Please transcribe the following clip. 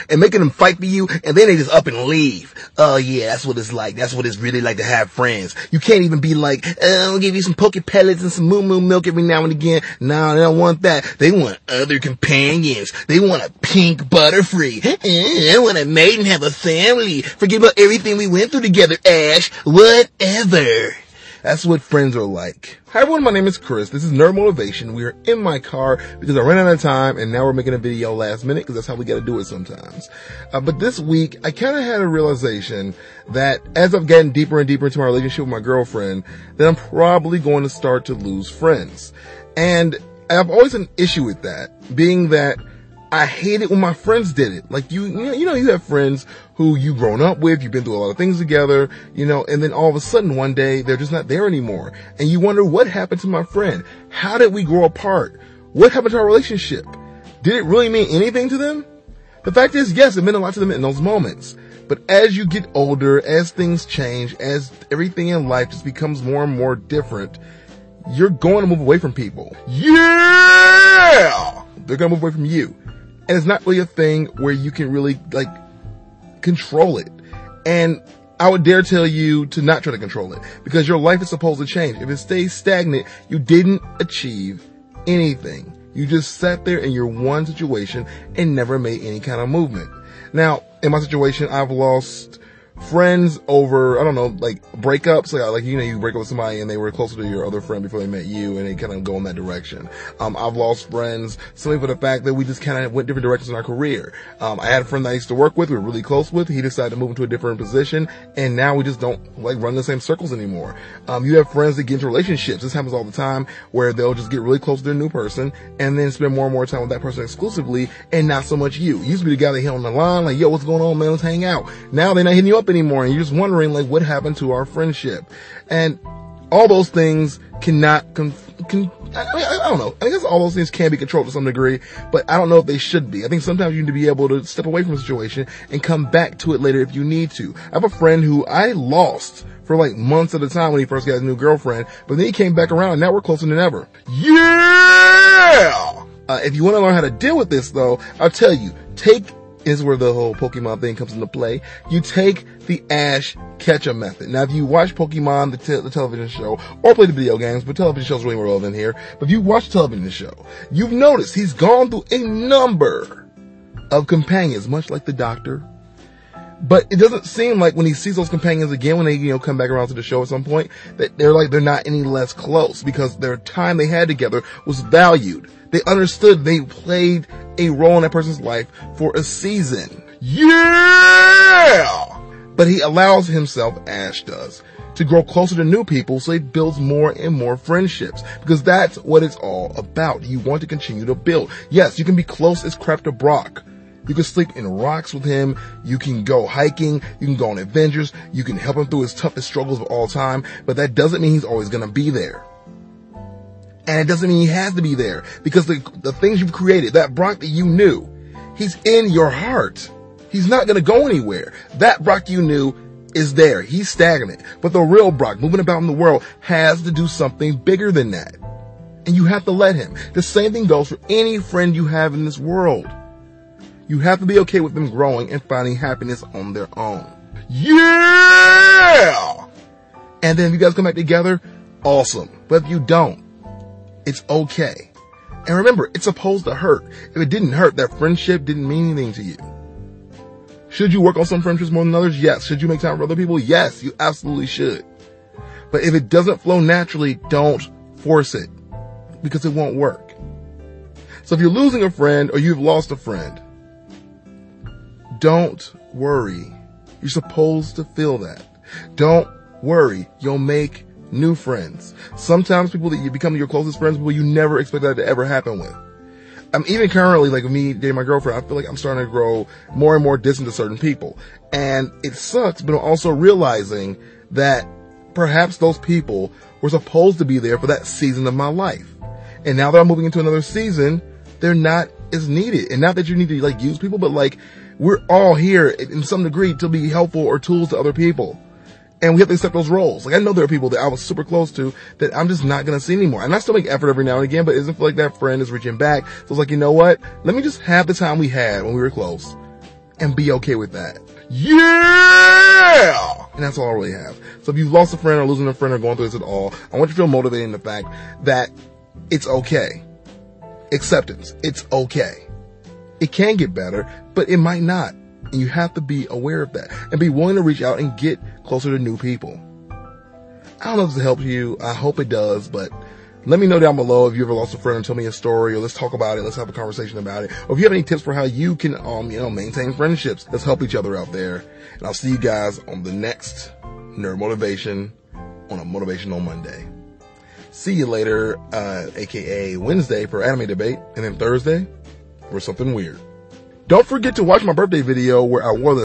and making them fight for you, and then they just up and leave. Oh yeah, that's what it's like. That's what it's really like to have friends. You can't even be like, I'll give you some Poke pellets and some Moo Moo milk every now and again. No, they don't want that. They want other companions. They want a pink Butterfree. I want a mate and have a family. Forget about everything we went through together, Ash. Whatever. That's what friends are like. Hi everyone, my name is Chris. This is Nerd Motivation. We are in my car because I ran out of time and now we're making a video last minute because that's how we gotta do it sometimes. But this week, I kinda had a realization that as I've gotten deeper and deeper into my relationship with my girlfriend, that I'm probably going to start to lose friends. And I've always had an issue with that, being that I hate it when my friends did it. Like you have friends who you've grown up with, you've been through a lot of things together, and then all of a sudden one day they're just not there anymore. And you wonder, what happened to my friend? How did we grow apart? What happened to our relationship? Did it really mean anything to them? The fact is, yes, it meant a lot to them in those moments. But as you get older, as things change, as everything in life just becomes more and more different, you're going to move away from people. Yeah! They're going to move away from you. And it's not really a thing where you can really, control it. And I would dare tell you to not try to control it, because your life is supposed to change. If it stays stagnant, you didn't achieve anything. You just sat there in your one situation and never made any kind of movement. Now, in my situation, I've lost friends over, breakups. You break up with somebody and they were closer to your other friend before they met you, and they kind of go in that direction. I've lost friends simply for the fact that we just kind of went different directions in our career. I had a friend that I used to work with, we were really close with. He decided to move into a different position, and now we just don't run the same circles anymore. You have friends that get into relationships. This happens all the time, where they'll just get really close to their new person and then spend more and more time with that person exclusively, and not so much you. You used to be the guy that hit on the line, like, yo, what's going on, man? Let's hang out. Now they're not hitting you up anymore, and you're just wondering, what happened to our friendship? And all those things cannot, I don't know. I guess all those things can be controlled to some degree, but I don't know if they should be. I think sometimes you need to be able to step away from a situation and come back to it later if you need to. I have a friend who I lost for months at a time when he first got his new girlfriend, but then he came back around and now we're closer than ever. Yeah! If you want to learn how to deal with this though, I'll tell you, is where the whole Pokemon thing comes into play. You take the Ash Ketchum method. Now, if you watch Pokemon, the television show, or play the video games, but television show's really more relevant here, but if you watch the television show, you've noticed he's gone through a number of companions, much like the Doctor. But it doesn't seem like when he sees those companions again, when they, come back around to the show at some point, that they're not any less close, because their time they had together was valued. They understood they played a role in that person's life for a season. Yeah! But he allows himself, Ash does, to grow closer to new people, so he builds more and more friendships, because that's what it's all about. You want to continue to build. Yes, you can be close as crap to Brock. You can sleep in rocks with him. You can go hiking. You can go on adventures. You can help him through his toughest struggles of all time. But that doesn't mean he's always going to be there. And it doesn't mean he has to be there, because the things you've created, that Brock that you knew, he's in your heart. He's not going to go anywhere. That Brock you knew is there. He's stagnant. But the real Brock, moving about in the world, has to do something bigger than that. And you have to let him. The same thing goes for any friend you have in this world. You have to be okay with them growing and finding happiness on their own. Yeah! And then if you guys come back together, awesome. But if you don't, it's okay. And remember, it's supposed to hurt. If it didn't hurt, that friendship didn't mean anything to you. Should you work on some friendships more than others? Yes. Should you make time for other people? Yes, you absolutely should. But if it doesn't flow naturally, don't force it, because it won't work. So if you're losing a friend or you've lost a friend, don't worry. You're supposed to feel that. Don't worry. You'll make new friends. Sometimes people that you become your closest friends, people you never expect that to ever happen with. Even currently, with me dating my girlfriend, I feel like I'm starting to grow more and more distant to certain people. And it sucks, but I'm also realizing that perhaps those people were supposed to be there for that season of my life. And now that I'm moving into another season, they're not as needed. And not that you need to use people, but we're all here in some degree to be helpful or tools to other people. And we have to accept those roles. I know there are people that I was super close to that I'm just not going to see anymore. And I still make effort every now and again, but it doesn't feel like that friend is reaching back. So it's you know what? Let me just have the time we had when we were close and be okay with that. Yeah! And that's all I really have. So if you've lost a friend or losing a friend or going through this at all, I want you to feel motivated in the fact that it's okay. Acceptance. It's okay. It can get better, but it might not. And you have to be aware of that and be willing to reach out and get closer to new people. I don't know if this helps you. I hope it does, but let me know down below if you ever lost a friend and tell me a story, or let's talk about it. Let's have a conversation about it. Or if you have any tips for how you can, maintain friendships, let's help each other out there. And I'll see you guys on the next Nerd Motivation on a Motivational Monday. See you later, aka Wednesday for anime debate, and then Thursday for something weird. Don't forget to watch my birthday video where I wore the